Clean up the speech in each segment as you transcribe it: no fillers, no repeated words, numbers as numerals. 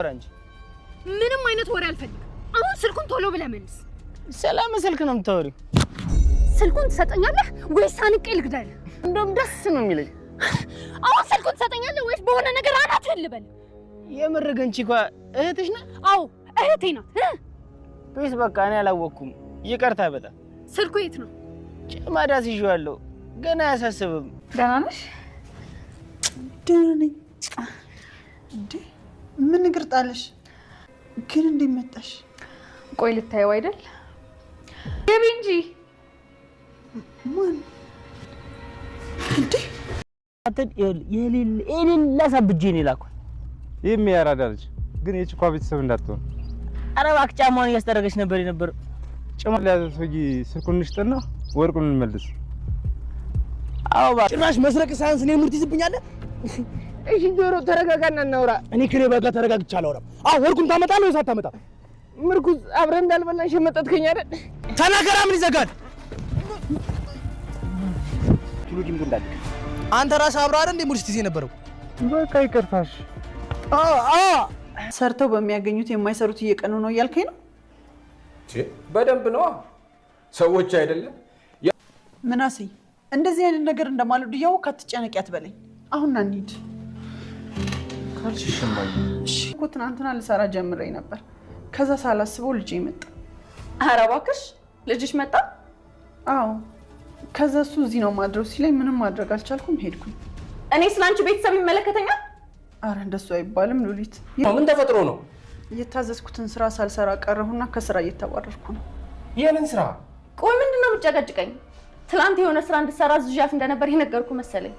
አንቺ ምንም አይነት ወሬ አልፈልግም። አሁን ስልኩን ቶሎ ብለህ መልስ። ሰላም ስልክ ነው የምታወሪው? ስልኩን ትሰጠኛለህ ወይስ አንቄ ልግደልህ? እንደውም ደስ ነው የሚለኝ። አሁን ስልኩን ትሰጠኛለህ ወይስ በሆነ ነገር አናትህን ልበል? የምር ግን ቺኳ እህትሽ ናት? አዎ እህቴ ናት። ፕሊስ በቃ እኔ አላወኩም። ይቅርታ በጣም። ስልኩ የት ነው? ጭማዳ ይዤዋለሁ። ገና አያሳስብም። ደህና ነሽ? ደህና ነኝ። እንዴ ምን እግር ጣለሽ? ግን እንዴት መጣሽ? ቆይ ልታየው አይደል? ገቢ እንጂ ማን እንዴ? የሌላ ሳብጄ ነው የላኳት። ይህም ያራዳ ልጅ ግን የቺኳ ቤተሰብ እንዳትሆን። ኧረ እባክህ ጫማውን እያስጠረገች ነበር የነበረው። ጭማ ለያዘ ሰውዬ ስልኩን እንሽጥና ወርቁን እንመልስ። አዎ ጭራሽ መስረቅ ሳያንስ እኔ ሙርት ይዝብኛለህ። እሺ ጆሮ ተረጋጋና እናውራ። እኔ ከኔ ጋር ተረጋግቼ አላወራም። ወርቁን ታመጣለህ ወይስ አታመጣም? ምርኩዝ አብረን እንዳልበላን ሸመጠጥከኝ አይደል? ተናገራ። ምን ይዘጋል? ቱሉዲም ጉንዳል አንተ ራስህ አብረህ አይደል እንዴ ሙርት ይዘህ ነበረው? በቃ ይቅርታሽ። ሰርተው በሚያገኙት የማይሰሩት እየቀኑ ነው እያልከኝ ነው? በደንብ ነው። ሰዎች አይደለም ምናሴ፣ እንደዚህ አይነት ነገር እንደማልወድ እያወቅህ አትጨነቂ አትበለኝ። አሁን ና እንሂድ። ካልሽ ሽማኝ። እሺ እኮ ትናንትና ልሰራ ጀምሬ ነበር። ከዛ ሳላስበው ልጄ መጣ። ኧረ እባክሽ ልጅሽ መጣ? አዎ። ከዛ እሱ እዚህ ነው ማድረው ሲለኝ ምንም ማድረግ አልቻልኩም፣ ሄድኩኝ። እኔ ስላንቺ ቤተሰብ ይመለከተኛል? አረ እንደሱ አይባልም ሉሊት። ምን ተፈጥሮ ነው? የታዘዝኩትን ስራ ሳልሰራ ቀረሁና ከስራ እየተባረርኩ ነው። የምን ስራ? ቆይ ምንድን ነው የምትጨቀጭቀኝ? ትላንት የሆነ ስራ እንድትሰራ ዝዣት እንደነበር የነገርኩ መሰለኝ።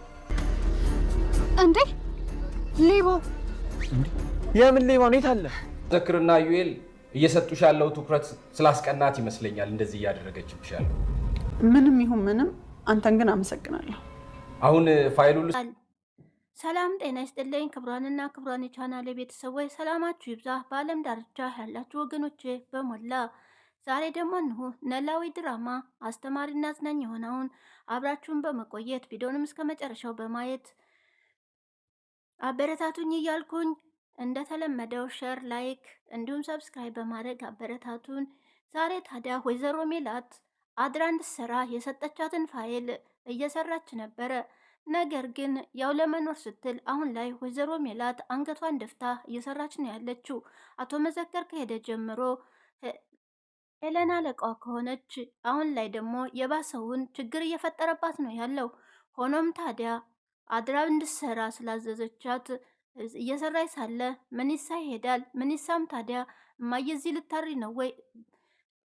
እንዴ ሌባው? የምን ሌባ ነው? የት አለ? ዘክርና ዩኤል እየሰጡሽ ያለው ትኩረት ስላስቀናት ይመስለኛል እንደዚህ እያደረገችብሽ ያለው። ምንም ይሁን ምንም አንተን ግን አመሰግናለሁ። አሁን ፋይሉ ሰላም ጤና ይስጥልኝ። ክብሯንና ክብሯን የቻናሌ ቤተሰቦች ሰላማችሁ ይብዛ። በዓለም ዳርቻ ያላችሁ ወገኖቼ በሞላ ዛሬ ደግሞ እንሆ ኖላዊ ድራማ አስተማሪና አዝናኝ የሆነውን አብራችሁን በመቆየት ቪዲዮንም እስከ መጨረሻው በማየት አበረታቱኝ እያልኩኝ እንደተለመደው ሼር፣ ላይክ እንዲሁም ሰብስክራይብ በማድረግ አበረታቱን። ዛሬ ታዲያ ወይዘሮ ሜላት አድራ እንድትሰራ የሰጠቻትን ፋይል እየሰራች ነበረ። ነገር ግን ያው ለመኖር ስትል አሁን ላይ ወይዘሮ ሜላት አንገቷን ደፍታ እየሰራች ነው ያለችው። አቶ መዘከር ከሄደ ጀምሮ ሄለን አለቃዋ ከሆነች አሁን ላይ ደግሞ የባሰውን ችግር እየፈጠረባት ነው ያለው። ሆኖም ታዲያ አድራ እንድትሰራ ስላዘዘቻት እየሰራች ሳለ ምንሳ ይሄዳል። ምንሳም ታዲያ እማዬ እዚህ ልታሪ ነው ወይ?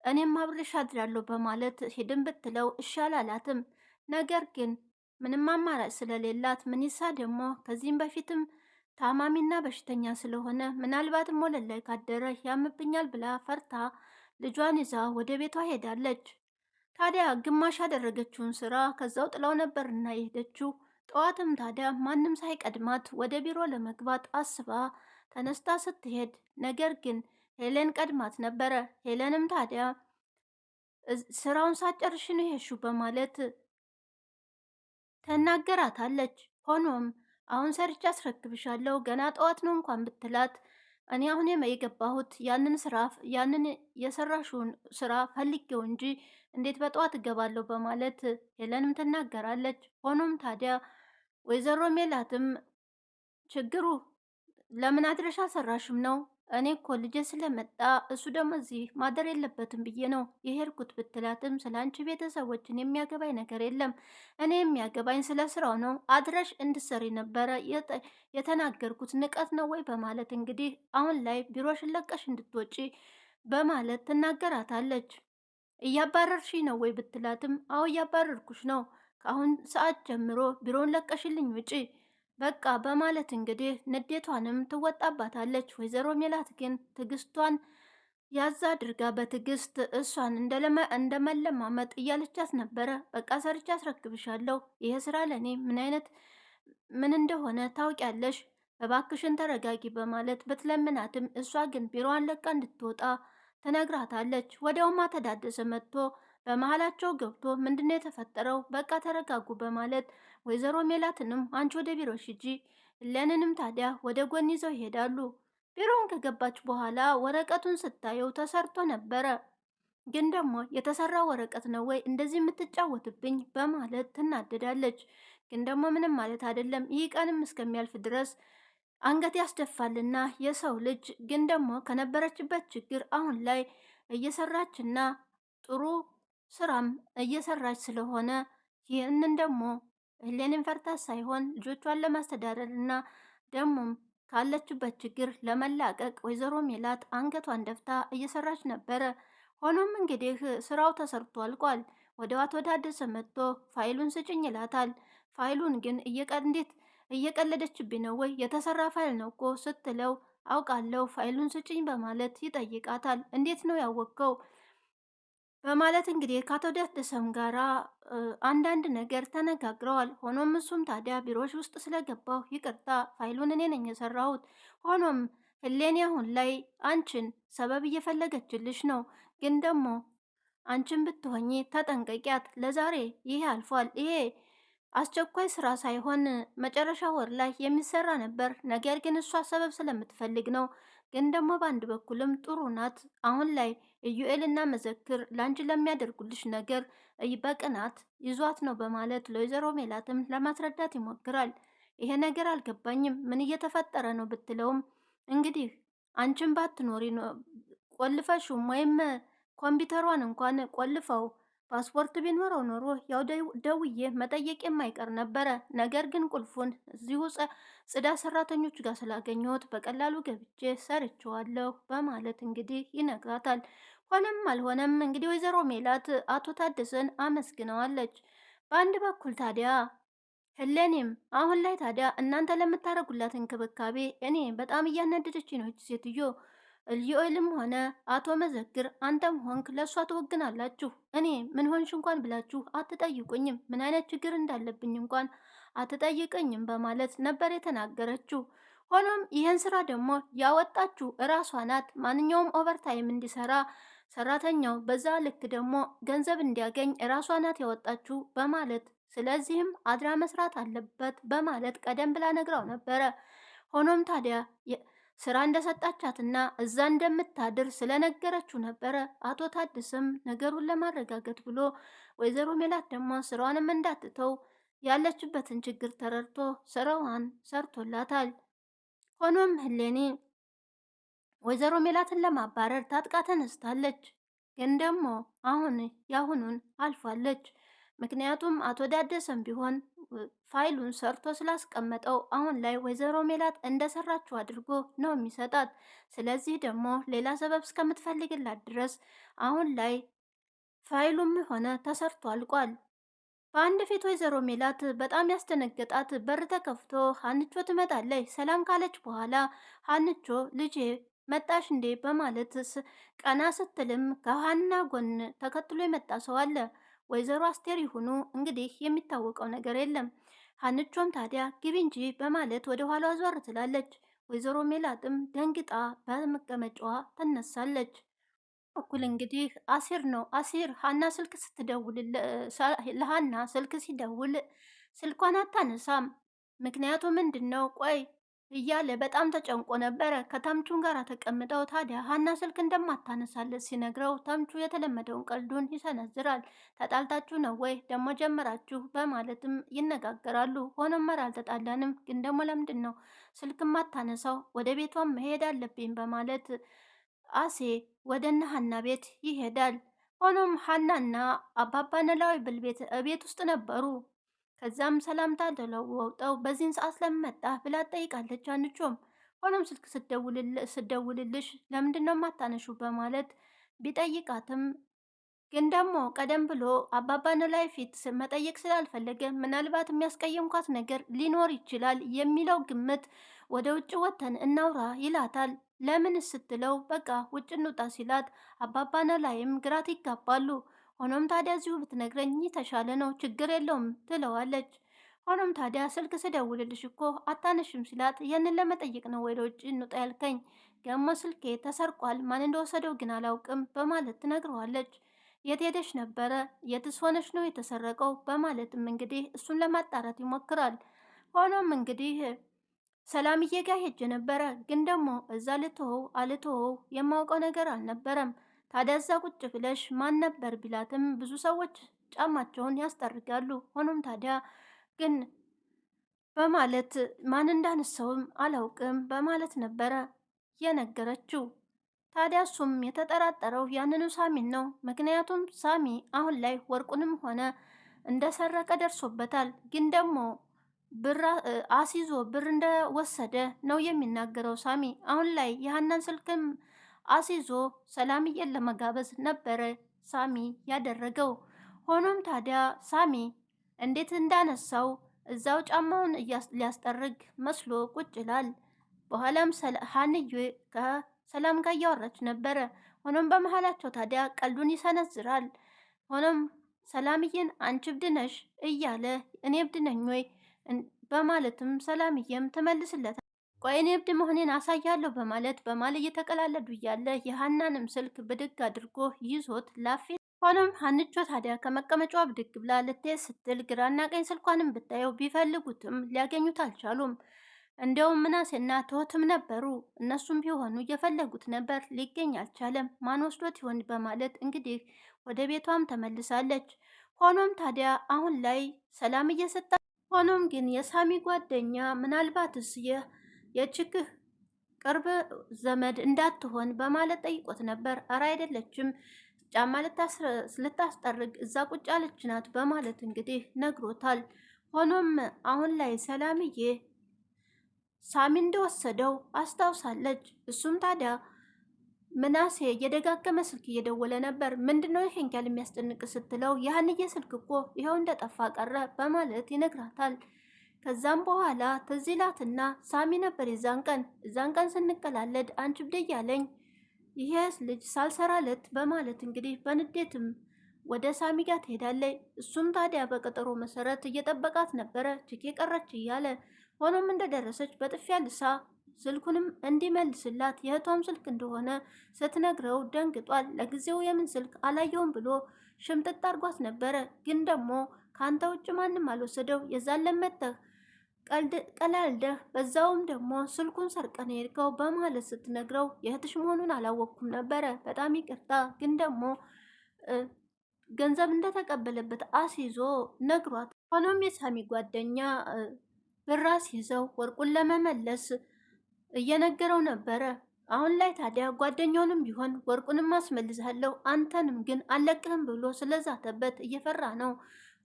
እኔም አብሬሽ አድራለሁ በማለት ሄድን ብትለው እሺ አላላትም። ነገር ግን ምንም አማራጭ ስለሌላት ምንሳ ደግሞ ከዚህም በፊትም ታማሚና በሽተኛ ስለሆነ ምናልባትም ወለል ላይ ካደረ ያምብኛል ብላ ፈርታ ልጇን ይዛ ወደ ቤቷ ሄዳለች። ታዲያ ግማሽ ያደረገችውን ስራ ከዛው ጥላው ነበርና የሄደችው። ጠዋትም ታዲያ ማንም ሳይቀድማት ወደ ቢሮ ለመግባት አስባ ተነስታ ስትሄድ ነገር ግን ሄለን ቀድማት ነበረ። ሄለንም ታዲያ ስራውን ሳጨርሽ ነው የሄድሽው በማለት ተናገራታለች። ሆኖም አሁን ሰርቼ አስረክብሻለሁ ገና ጠዋት ነው እንኳን ብትላት እኔ አሁን የገባሁት ያንን የሰራሽውን ስራ ፈልጌው እንጂ እንዴት በጠዋት እገባለሁ በማለት ሄለንም ትናገራለች። ሆኖም ታዲያ ወይዘሮ ሜላትም ችግሩ ለምን አድረሻ ሰራሽም ነው? እኔ እኮ ልጄ ስለመጣ እሱ ደግሞ እዚህ ማደር የለበትም ብዬ ነው የሄድኩት ብትላትም ስለ አንቺ ቤተሰቦችን የሚያገባኝ ነገር የለም፣ እኔ የሚያገባኝ ስለ ስራው ነው። አድረሽ እንድሰሪ ነበረ የተናገርኩት፣ ንቀት ነው ወይ በማለት እንግዲህ አሁን ላይ ቢሮሽን ለቀሽ እንድትወጪ በማለት ትናገራታለች። እያባረርሽ ነው ወይ ብትላትም አዎ እያባረርኩሽ ነው፣ ከአሁን ሰዓት ጀምሮ ቢሮውን ለቀሽልኝ ውጪ በቃ በማለት እንግዲህ ንዴቷንም ትወጣባታለች። ወይዘሮ ሜላት ግን ትዕግስቷን ያዛ አድርጋ በትዕግስት እሷን እንደመለማመጥ እያለቻት ነበረ። በቃ ሰርቻ አስረክብሻለሁ፣ ይሄ ስራ ለእኔ ምን እንደሆነ ታውቂያለሽ፣ እባክሽን ተረጋጊ በማለት ብትለምናትም እሷ ግን ቢሮዋን ለቃ እንድትወጣ ትነግራታለች። ወዲያውማ ተዳደሰ መጥቶ በመሀላቸው ገብቶ ምንድነው የተፈጠረው? በቃ ተረጋጉ በማለት ወይዘሮ ሜላትንም አንቺ ወደ ቢሮሽ ሂጂ፣ ለንንም ታዲያ ወደ ጎን ይዘው ይሄዳሉ። ቢሮውን ከገባች በኋላ ወረቀቱን ስታየው ተሰርቶ ነበረ። ግን ደግሞ የተሰራ ወረቀት ነው ወይ እንደዚህ የምትጫወትብኝ በማለት ትናደዳለች። ግን ደግሞ ምንም ማለት አይደለም፣ ይህ ቀንም እስከሚያልፍ ድረስ አንገት ያስደፋልና የሰው ልጅ ግን ደግሞ ከነበረችበት ችግር አሁን ላይ እየሰራችና ጥሩ ስራም እየሰራች ስለሆነ ይህንን ደግሞ ህሌንን ፈርታ ሳይሆን ልጆቿን ለማስተዳደር እና ደግሞም ካለችበት ችግር ለመላቀቅ ወይዘሮ ሜላት አንገቷን ደፍታ እየሰራች ነበረ። ሆኖም እንግዲህ ስራው ተሰርቶ አልቋል። ወደ አቶ ታደሰ መጥቶ ፋይሉን ስጭኝ ይላታል። ፋይሉን ግን እንዴት እየቀለደችብኝ ነው ወይ? የተሰራ ፋይል ነው እኮ ስትለው አውቃለሁ ፋይሉን ስጭኝ በማለት ይጠይቃታል። እንዴት ነው ያወቅከው? በማለት እንግዲህ ከአቶ ታደሰም ጋራ አንዳንድ ነገር ተነጋግረዋል። ሆኖም እሱም ታዲያ ቢሮዎች ውስጥ ስለገባሁ ይቅርታ ፋይሉን እኔ ነኝ የሰራሁት። ሆኖም ህሌኔ አሁን ላይ አንቺን ሰበብ እየፈለገችልሽ ነው። ግን ደግሞ አንቺን ብትሆኚ ተጠንቀቂያት። ለዛሬ ይሄ አልፏል። ይሄ አስቸኳይ ስራ ሳይሆን መጨረሻ ወር ላይ የሚሰራ ነበር። ነገር ግን እሷ ሰበብ ስለምትፈልግ ነው። ግን ደግሞ በአንድ በኩልም ጥሩ ናት። አሁን ላይ ኢዩኤልና መዘክር ለአንቺ ለሚያደርጉልሽ ነገር በቅናት ይዟት ነው በማለት ለወይዘሮ ሜላትም ለማስረዳት ይሞክራል። ይሄ ነገር አልገባኝም፣ ምን እየተፈጠረ ነው ብትለውም እንግዲህ አንቺን ባትኖሪ ቆልፈሹም ወይም ኮምፒውተሯን እንኳን ቆልፈው ፓስፖርት ቢኖረው ኖሮ ያው ደውዬ መጠየቅ የማይቀር ነበረ። ነገር ግን ቁልፉን እዚሁ ጽዳት ሰራተኞች ጋር ስላገኘሁት በቀላሉ ገብቼ ሰርቼዋለሁ በማለት እንግዲህ ይነግራታል። ሆነም አልሆነም እንግዲህ ወይዘሮ ሜላት አቶ ታደሰን አመስግነዋለች። በአንድ በኩል ታዲያ ህሌኔም አሁን ላይ ታዲያ እናንተ ለምታደርጉላት እንክብካቤ እኔ በጣም እያናደደች ነው ሴትዮ። ልዩኤልም ሆነ አቶ መዘክር አንተም ሆንክ ለእሷ ትወግናላችሁ። እኔ ምን ሆንሽ እንኳን ብላችሁ አትጠይቁኝም፣ ምን አይነት ችግር እንዳለብኝ እንኳን አትጠይቀኝም በማለት ነበር የተናገረችው። ሆኖም ይህን ስራ ደግሞ ያወጣችሁ እራሷ ናት። ማንኛውም ኦቨርታይም እንዲሰራ ሰራተኛው በዛ ልክ ደግሞ ገንዘብ እንዲያገኝ እራሷ ናት ያወጣችሁ በማለት ስለዚህም አድራ መስራት አለበት በማለት ቀደም ብላ ነግራው ነበረ። ሆኖም ታዲያ ስራ እንደሰጣቻትና እዛ እንደምታድር ስለነገረችው ነበረ። አቶ ታድስም ነገሩን ለማረጋገጥ ብሎ ወይዘሮ ሜላት ደግሞ ስራዋንም እንዳትተው ያለችበትን ችግር ተረድቶ ስራዋን ሰርቶላታል። ሆኖም ህሌኒ ወይዘሮ ሜላትን ለማባረር ታጥቃ ተነስታለች። ግን ደግሞ አሁን ያሁኑን አልፋለች። ምክንያቱም አቶ ታደሰም ቢሆን ፋይሉን ሰርቶ ስላስቀመጠው አሁን ላይ ወይዘሮ ሜላት እንደሰራችው አድርጎ ነው የሚሰጣት። ስለዚህ ደግሞ ሌላ ሰበብ እስከምትፈልግላት ድረስ አሁን ላይ ፋይሉም ሆነ ተሰርቶ አልቋል። በአንድ ፊት ወይዘሮ ሜላት በጣም ያስደነገጣት በር ተከፍቶ ሀንቾ ትመጣለች። ሰላም ካለች በኋላ ሀንቾ ልጄ መጣሽ እንዴ በማለት ቀና ስትልም ከሀና ጎን ተከትሎ የመጣ ሰው አለ። ወይዘሮ አስቴር ይሁኑ እንግዲህ የሚታወቀው ነገር የለም። ሀንቾም ታዲያ ግቢ እንጂ በማለት ወደ ኋላ ዞር ትላለች። ወይዘሮ ሜላትም ደንግጣ በመቀመጫዋ ትነሳለች። በኩል እንግዲህ አሲር ነው። አሲር ሀና ስልክ ስትደውል ለሀና ስልክ ሲደውል ስልኳን አታነሳም። ምክንያቱ ምንድን ነው ቆይ እያለ በጣም ተጨንቆ ነበረ። ከተምቹን ጋር ተቀምጠው ታዲያ ሀና ስልክ እንደማታነሳለት ሲነግረው ተምቹ የተለመደውን ቀልዱን ይሰነዝራል። ተጣልታችሁ ነው ወይ ደግሞ ጀመራችሁ በማለትም ይነጋገራሉ። ሆኖም መር አልተጣላንም፣ ግን ደግሞ ለምንድን ነው ስልክ ማታነሳው? ወደ ቤቷም መሄድ አለብኝ በማለት አሴ ወደ እነ ሀና ቤት ይሄዳል። ሆኖም ሀናና አባባ ኖላዊ ቤት ውስጥ ነበሩ። ከዛም ሰላምታ ተለዋውጠው በዚህን ሰዓት ለመጣ ብላ ጠይቃለች አንቾም። ሆኖም ስልክ ስደውልልሽ ለምንድን ነው የማታነሹ በማለት ቢጠይቃትም ግን ደግሞ ቀደም ብሎ አባባ ኖላዊ ፊት መጠየቅ ስላልፈለገ ምናልባት የሚያስቀየምኳት ነገር ሊኖር ይችላል የሚለው ግምት ወደ ውጭ ወተን እናውራ ይላታል። ለምን ስትለው በቃ ውጭ እንውጣ ሲላት አባባ ኖላዊም ግራት ይጋባሉ። ሆኖም ታዲያ እዚሁ ብትነግረኝ የተሻለ ነው፣ ችግር የለውም ትለዋለች። ሆኖም ታዲያ ስልክ ስደውልልሽ እኮ አታነሽም ሲላት ይህንን ለመጠየቅ ነው ወደ ውጭ እንውጣ ያልከኝ፣ ደግሞ ስልኬ ተሰርቋል፣ ማን እንደወሰደው ግን አላውቅም በማለት ትነግረዋለች። የት ሄደሽ ነበረ? የትስ ሆነሽ ነው የተሰረቀው? በማለትም እንግዲህ እሱን ለማጣራት ይሞክራል። ሆኖም እንግዲህ ሰላምዬ ጋር ሄጄ ነበረ፣ ግን ደግሞ እዛ አልተወው የማውቀው ነገር አልነበረም። ታዲያ እዛ ቁጭ ብለሽ ማን ነበር ቢላትም ብዙ ሰዎች ጫማቸውን ያስጠርጋሉ። ሆኖም ታዲያ ግን በማለት ማን እንዳነሳውም አላውቅም በማለት ነበረ የነገረችው። ታዲያ እሱም የተጠራጠረው ያንኑ ሳሚን ነው። ምክንያቱም ሳሚ አሁን ላይ ወርቁንም ሆነ እንደሰረቀ ደርሶበታል። ግን ደግሞ ብር አስይዞ ብር እንደወሰደ ነው የሚናገረው ሳሚ። አሁን ላይ የሀናን ስልክም አስይዞ ሰላምዬን ለመጋበዝ ነበረ ሳሚ ያደረገው። ሆኖም ታዲያ ሳሚ እንዴት እንዳነሳው እዛው ጫማውን ሊያስጠርግ መስሎ ቁጭ ይላል። በኋላም ሀንዬ ከሰላም ጋር እያወራች ነበረ። ሆኖም በመሀላቸው ታዲያ ቀልዱን ይሰነዝራል። ሆኖም ሰላምዬን አንቺ እብድ ነሽ እያለ እኔ እብድ ነኝ ወይ በማለትም ሰላምዬም ትመልስለታል። ቆይ እኔ እብድ መሆኔን አሳያለሁ በማለት እየተቀላለዱ እያለ የሀናንም ስልክ ብድግ አድርጎ ይዞት ላፊ። ሆኖም ሀንቾ ታዲያ ከመቀመጫዋ ብድግ ብላ ልትሄድ ስትል ግራና ቀኝ ስልኳንም ብታየው ቢፈልጉትም ሊያገኙት አልቻሉም። እንዲያውም ምናሴና ትሁትም ነበሩ። እነሱም ቢሆኑ እየፈለጉት ነበር፣ ሊገኝ አልቻለም። ማን ወስዶት ይሆን በማለት እንግዲህ ወደ ቤቷም ተመልሳለች። ሆኖም ታዲያ አሁን ላይ ሰላም እየሰጣ ሆኖም ግን የሳሚ ጓደኛ ምናልባትስ የችግህ ቅርብ ዘመድ እንዳትሆን በማለት ጠይቆት ነበር። እረ አይደለችም፣ ጫማ ልታስጠርግ እዛ ቁጭ ያለች ናት በማለት እንግዲህ ነግሮታል። ሆኖም አሁን ላይ ሰላምዬ ሳሚ እንደወሰደው አስታውሳለች። እሱም ታዲያ ምናሴ የደጋገመ ስልክ እየደወለ ነበር። ምንድነው ይሄን ያህል የሚያስጨንቅ ስትለው የሀንዬ ስልክ እኮ ይኸው እንደጠፋ ቀረ በማለት ይነግራታል። ከዛም በኋላ ትዝ ይላትና ሳሚ ነበር እዛን ቀን ስንቀላለድ አንቺ ብድ እያለኝ ይሄ ልጅ ሳልሰራለት በማለት እንግዲህ በንዴትም ወደ ሳሚ ጋር ትሄዳለች። እሱም ታዲያ በቀጠሮ መሰረት እየጠበቃት ነበረ ችኬ ቀረች እያለ። ሆኖም እንደደረሰች በጥፊያ ልሳ ስልኩንም እንዲመልስላት የእህቷም ስልክ እንደሆነ ስትነግረው ደንግጧል። ለጊዜው የምን ስልክ አላየውም ብሎ ሽምጥጥ አድርጓት ነበረ። ግን ደግሞ ከአንተ ውጭ ማንም አልወሰደው፣ የዛን መተህ ቀላልደህ በዛውም ደግሞ ስልኩን ሰርቀን የሄድከው በማለት ስትነግረው የእህትሽ መሆኑን አላወቅኩም ነበረ፣ በጣም ይቅርታ፣ ግን ደግሞ ገንዘብ እንደተቀበለበት አስይዞ ነግሯት። ሆኖም የሳሚ ጓደኛ ብር አስይዘው ወርቁን ለመመለስ እየነገረው ነበረ። አሁን ላይ ታዲያ ጓደኛውንም ቢሆን ወርቁንም አስመልሳለሁ አንተንም ግን አለቅህም ብሎ ስለዛተበት እየፈራ ነው።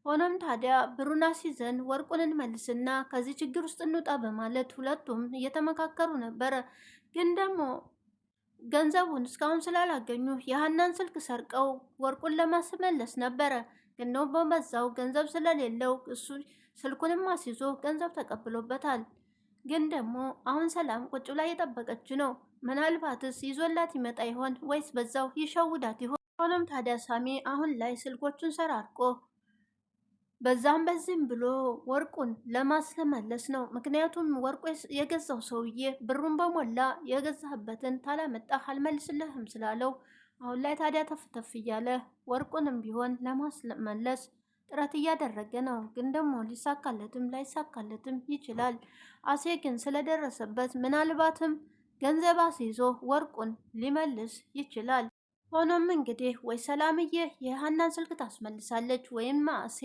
ሆኖም ታዲያ ብሩን አስይዘን ወርቁን እንመልስና ከዚህ ችግር ውስጥ እንውጣ በማለት ሁለቱም እየተመካከሩ ነበረ። ግን ደግሞ ገንዘቡን እስካሁን ስላላገኙ የሀናን ስልክ ሰርቀው ወርቁን ለማስመለስ ነበረ። ግን ደግሞ በዛው ገንዘብ ስለሌለው እሱ ስልኩንም አስይዞ ገንዘብ ተቀብሎበታል። ግን ደግሞ አሁን ሰላም ቁጭ ብላ እየጠበቀች ነው። ምናልባትስ ይዞላት ይመጣ ይሆን ወይስ በዛው ይሸውዳት ይሆን? ሆኖም ታዲያ ሳሚ አሁን ላይ ስልኮቹን ሰራርቆ በዛም በዚህም ብሎ ወርቁን ለማስመለስ ነው። ምክንያቱም ወርቁ የገዛው ሰውዬ ብሩን በሞላ የገዛህበትን ታላመጣህ አልመልስልህም ስላለው አሁን ላይ ታዲያ ተፍተፍ እያለ ወርቁንም ቢሆን ለማስመለስ ጥረት እያደረገ ነው። ግን ደግሞ ሊሳካለትም ላይሳካለትም ይችላል። አሴ ግን ስለደረሰበት ምናልባትም ገንዘብ አስይዞ ወርቁን ሊመልስ ይችላል። ሆኖም እንግዲህ ወይ ሰላምዬ የሀናን ስልክ ታስመልሳለች ወይም አሴ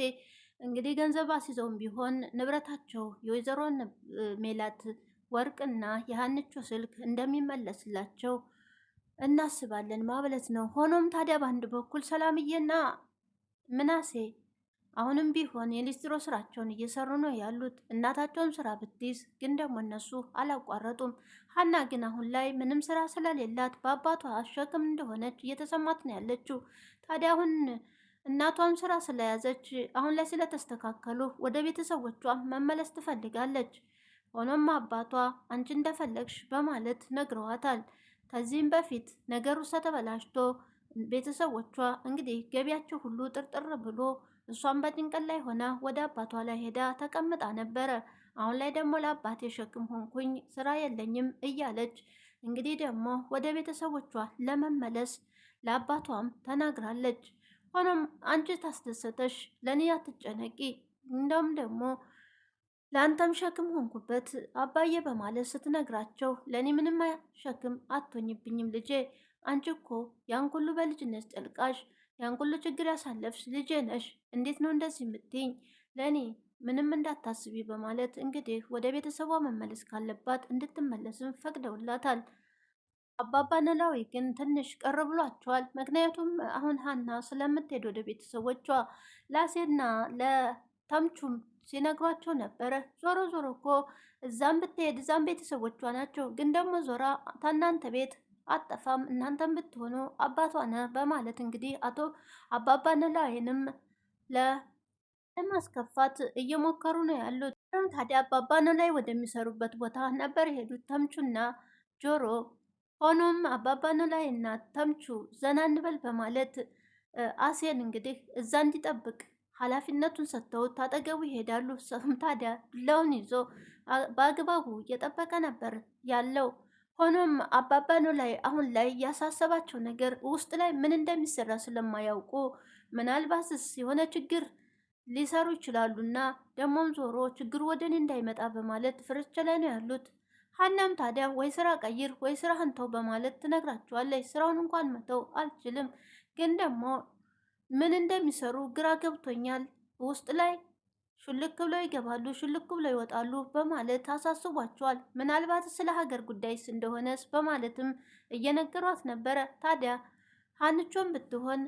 እንግዲህ ገንዘብ አስይዘውም ቢሆን ንብረታቸው የወይዘሮ ሜላት ወርቅና የሀንቾ ስልክ እንደሚመለስላቸው እናስባለን ማለት ነው። ሆኖም ታዲያ በአንድ በኩል ሰላምዬና ምናሴ አሁንም ቢሆን የሊስትሮ ስራቸውን እየሰሩ ነው ያሉት። እናታቸውም ስራ ብትይዝ ግን ደግሞ እነሱ አላቋረጡም። ሀና ግን አሁን ላይ ምንም ስራ ስለሌላት በአባቷ ሸክም እንደሆነች እየተሰማት ነው ያለችው። ታዲያ አሁን እናቷን ስራ ስለያዘች አሁን ላይ ስለተስተካከሉ ወደ ቤተሰቦቿ መመለስ ትፈልጋለች። ሆኖም አባቷ አንቺ እንደፈለግሽ በማለት ነግረዋታል። ከዚህም በፊት ነገሩ ተበላሽቶ ቤተሰቦቿ እንግዲህ ገቢያቸው ሁሉ ጥርጥር ብሎ እሷን በጭንቀት ላይ ሆና ወደ አባቷ ላይ ሄዳ ተቀምጣ ነበረ። አሁን ላይ ደግሞ ለአባቴ ሸክም ሆንኩኝ ስራ የለኝም እያለች እንግዲህ ደግሞ ወደ ቤተሰቦቿ ለመመለስ ለአባቷም ተናግራለች። ሆኖም አንቺ ታስደሰተሽ ለእኔ አትጨነቂ፣ እንደውም ደግሞ ለአንተም ሸክም ሆንኩበት አባዬ በማለት ስትነግራቸው ለእኔ ምንም ሸክም አትሆኝብኝም ልጄ፣ አንቺ እኮ ያን ሁሉ በልጅነት ጠልቃሽ ያን ሁሉ ችግር ያሳለፍሽ ልጄ ነሽ። እንዴት ነው እንደዚህ የምትይኝ? ለእኔ ምንም እንዳታስቢ በማለት እንግዲህ ወደ ቤተሰቧ መመለስ ካለባት እንድትመለስም ፈቅደውላታል። አባባ ኖላዊ ግን ትንሽ ቀር ብሏቸዋል። ምክንያቱም አሁን ሀና ስለምትሄድ ወደ ቤተሰቦቿ ላሴና ለተምቹም ሲነግሯቸው ነበረ። ዞሮ ዞሮ እኮ እዛም ብትሄድ እዛም ቤተሰቦቿ ናቸው፣ ግን ደግሞ ዞራ ከእናንተ ቤት አጠፋም እናንተም ብትሆኑ አባቷ ነህ በማለት እንግዲህ አባባ ኖላዊንም ለማስከፋት እየሞከሩ ነው ያሉት። ታዲያ አባባ ኖላዊ ወደሚሰሩበት ቦታ ነበር የሄዱት ተምቹና ጆሮ። ሆኖም አባባ ኖላዊ እና ተምቹ ዘና እንበል በማለት አሴን እንግዲህ እዛ እንዲጠብቅ ኃላፊነቱን ሰጥተውት ታጠገቡ ይሄዳሉ። ሰውም ታዲያ ዱላውን ይዞ በአግባቡ እየጠበቀ ነበር ያለው። ሆኖም አባባ ኖላዊ አሁን ላይ ያሳሰባቸው ነገር ውስጥ ላይ ምን እንደሚሰራ ስለማያውቁ ምናልባትስ የሆነ ችግር ሊሰሩ ይችላሉና ደግሞም ዞሮ ችግሩ ወደ እኔ እንዳይመጣ በማለት ፍርቻ ላይ ነው ያሉት። ሀናም ታዲያ ወይ ስራ ቀይር ወይ ስራህን ተው በማለት ትነግራቸዋለች። ስራውን እንኳን መተው አልችልም፣ ግን ደግሞ ምን እንደሚሰሩ ግራ ገብቶኛል። ውስጥ ላይ ሹልክ ብለው ይገባሉ፣ ሹልክ ብለው ይወጣሉ በማለት አሳስቧቸዋል። ምናልባት ስለ ሀገር ጉዳይስ እንደሆነስ በማለትም እየነገሯት ነበረ። ታዲያ ሀንቾም ብትሆን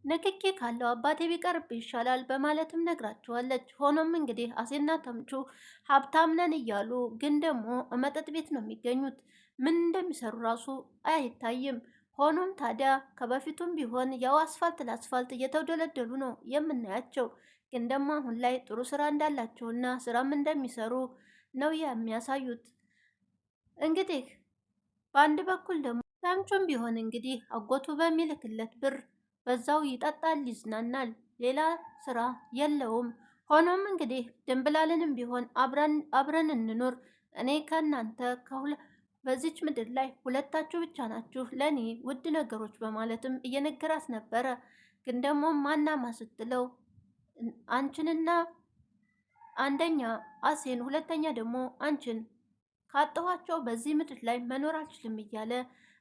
ንክኬ ካለው አባቴ ቢቀርብ ይሻላል በማለትም ነግራቸዋለች። ሆኖም እንግዲህ አሴና ተምቹ ሀብታም ነን እያሉ ግን ደግሞ መጠጥ ቤት ነው የሚገኙት። ምን እንደሚሰሩ ራሱ አይታይም። ሆኖም ታዲያ ከበፊቱም ቢሆን ያው አስፋልት ለአስፋልት እየተውደለደሉ ነው የምናያቸው። ግን ደግሞ አሁን ላይ ጥሩ ስራ እንዳላቸውና ስራም እንደሚሰሩ ነው የሚያሳዩት። እንግዲህ በአንድ በኩል ደግሞ ተምቹም ቢሆን እንግዲህ አጎቱ በሚልክለት ብር በዛው ይጠጣል፣ ይዝናናል። ሌላ ስራ የለውም። ሆኖም እንግዲህ ድንብላልንም ቢሆን አብረን እንኖር፣ እኔ ከእናንተ በዚች ምድር ላይ ሁለታችሁ ብቻ ናችሁ ለእኔ ውድ ነገሮች በማለትም እየነገራት ነበረ። ግን ደግሞ ማናማ ስትለው አንቺንና አንደኛ አሴን፣ ሁለተኛ ደግሞ አንቺን ካጠኋቸው በዚህ ምድር ላይ መኖር አልችልም እያለ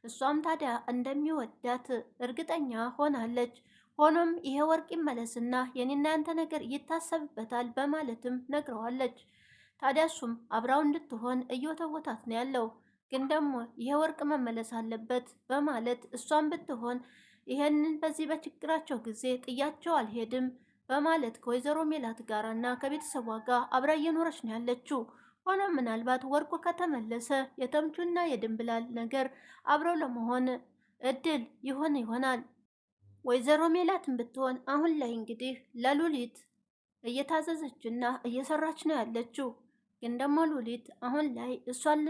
እሷም ታዲያ እንደሚወዳት እርግጠኛ ሆናለች። ሆኖም ይሄ ወርቅ ይመለስና የኔና ያንተ ነገር ይታሰብበታል በማለትም ነግረዋለች። ታዲያ እሱም አብራው እንድትሆን እየወተወታት ነው ያለው። ግን ደግሞ ይሄ ወርቅ መመለስ አለበት በማለት እሷም ብትሆን ይሄንን በዚህ በችግራቸው ጊዜ ጥያቸው አልሄድም በማለት ከወይዘሮ ሜላት ጋር እና ከቤተሰቧ ጋር አብራ እየኖረች ነው ያለችው። ሆኖም ምናልባት ወርቁ ከተመለሰ የተምቹና የድንብላል ነገር አብረው ለመሆን እድል ይሆናል። ወይዘሮ ሜላትን ብትሆን አሁን ላይ እንግዲህ ለሉሊት እየታዘዘችና እየሰራች ነው ያለችው። ግን ደግሞ ሉሊት አሁን ላይ እሷን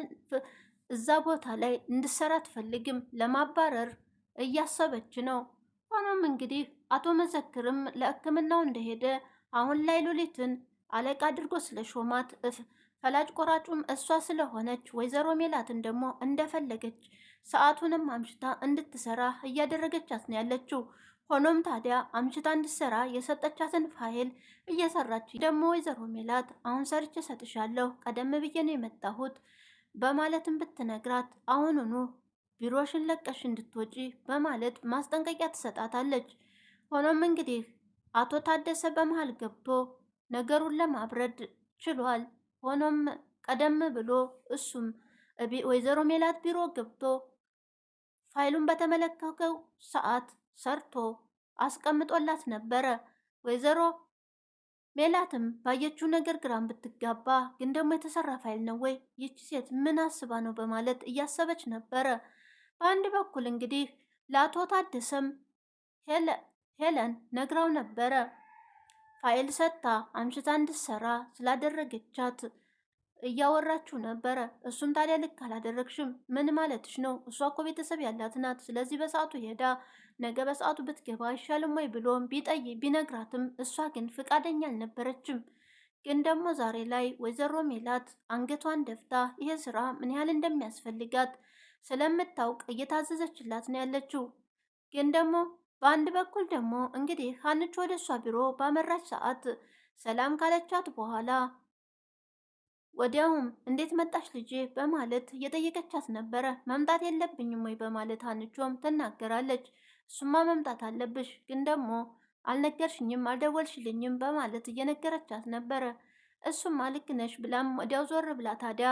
እዛ ቦታ ላይ እንድሰራ አትፈልግም፣ ለማባረር እያሰበች ነው። ሆኖም እንግዲህ አቶ መዘክርም ለሕክምናው እንደሄደ አሁን ላይ ሉሊትን አለቃ አድርጎ ስለሾማት ፈላጭ ቆራጩም እሷ ስለሆነች ወይዘሮ ሜላትን ደግሞ እንደፈለገች ሰዓቱንም አምሽታ እንድትሰራ እያደረገቻት ነው ያለችው። ሆኖም ታዲያ አምሽታ እንድትሰራ የሰጠቻትን ፋይል እየሰራች ደግሞ ወይዘሮ ሜላት አሁን ሰርቼ ሰጥሻለሁ፣ ቀደም ብዬ ነው የመጣሁት በማለትም ብትነግራት አሁኑኑ ቢሮሽን ለቀሽ እንድትወጪ በማለት ማስጠንቀቂያ ትሰጣታለች። ሆኖም እንግዲህ አቶ ታደሰ በመሃል ገብቶ ነገሩን ለማብረድ ችሏል። ሆኖም ቀደም ብሎ እሱም ወይዘሮ ሜላት ቢሮ ገብቶ ፋይሉን በተመለከተው ሰዓት ሰርቶ አስቀምጦላት ነበረ። ወይዘሮ ሜላትም ባየችው ነገር ግራም ብትጋባ፣ ግን ደግሞ የተሰራ ፋይል ነው ወይ ይቺ ሴት ምን አስባ ነው በማለት እያሰበች ነበረ። በአንድ በኩል እንግዲህ ለአቶ ታደሰም ሄለን ነግራው ነበረ ፋይል ሰጥታ አምሽታ እንድትሰራ ስላደረገቻት እያወራችሁ ነበረ። እሱም ታዲያ ልክ አላደረግሽም፣ ምን ማለትሽ ነው? እሷ እኮ ቤተሰብ ያላት ናት። ስለዚህ በሰዓቱ ሄዳ ነገ በሰዓቱ ብትገባ አይሻልም ወይ ብሎም ቢነግራትም እሷ ግን ፍቃደኛ አልነበረችም። ግን ደግሞ ዛሬ ላይ ወይዘሮ ሜላት አንገቷን ደፍታ ይሄ ስራ ምን ያህል እንደሚያስፈልጋት ስለምታውቅ እየታዘዘችላት ነው ያለችው። ግን ደግሞ በአንድ በኩል ደግሞ እንግዲህ ሀንች ወደ እሷ ቢሮ ባመራች ሰዓት ሰላም ካለቻት በኋላ ወዲያውም እንዴት መጣሽ ልጄ በማለት እየጠየቀቻት ነበረ። መምጣት የለብኝም ወይ በማለት ሀንቾም ትናገራለች። እሱማ መምጣት አለብሽ፣ ግን ደግሞ አልነገርሽኝም፣ አልደወልሽልኝም በማለት እየነገረቻት ነበረ። እሱማ ልክ ነሽ ብላም ወዲያው ዞር ብላ ታዲያ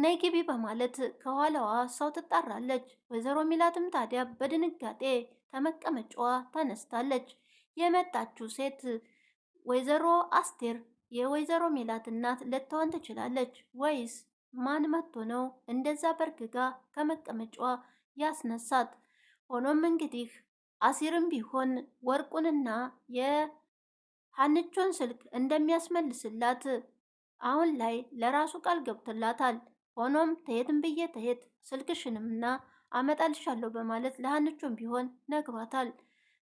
ነይ ግቢ በማለት ከኋላዋ ሰው ትጣራለች። ወይዘሮ ሚላትም ታዲያ በድንጋጤ ከመቀመጫዋ ተነስታለች። የመጣችው ሴት ወይዘሮ አስቴር የወይዘሮ ሜላት እናት ልትሆን ትችላለች ወይስ ማን መጥቶ ነው እንደዛ በርግጋ ከመቀመጫዋ ያስነሳት? ሆኖም እንግዲህ አሲርም ቢሆን ወርቁንና የሀንቾን ስልክ እንደሚያስመልስላት አሁን ላይ ለራሱ ቃል ገብቶላታል። ሆኖም ተየትም ብዬ ተየት ስልክሽንምና አመጣልሻለሁ በማለት ለሀንቾም ቢሆን ነግሯታል።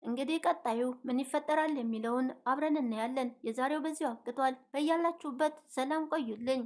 እንግዲህ ቀጣዩ ምን ይፈጠራል የሚለውን አብረን እናያለን። የዛሬው በዚሁ አብቅቷል። በያላችሁበት ሰላም ቆዩልኝ።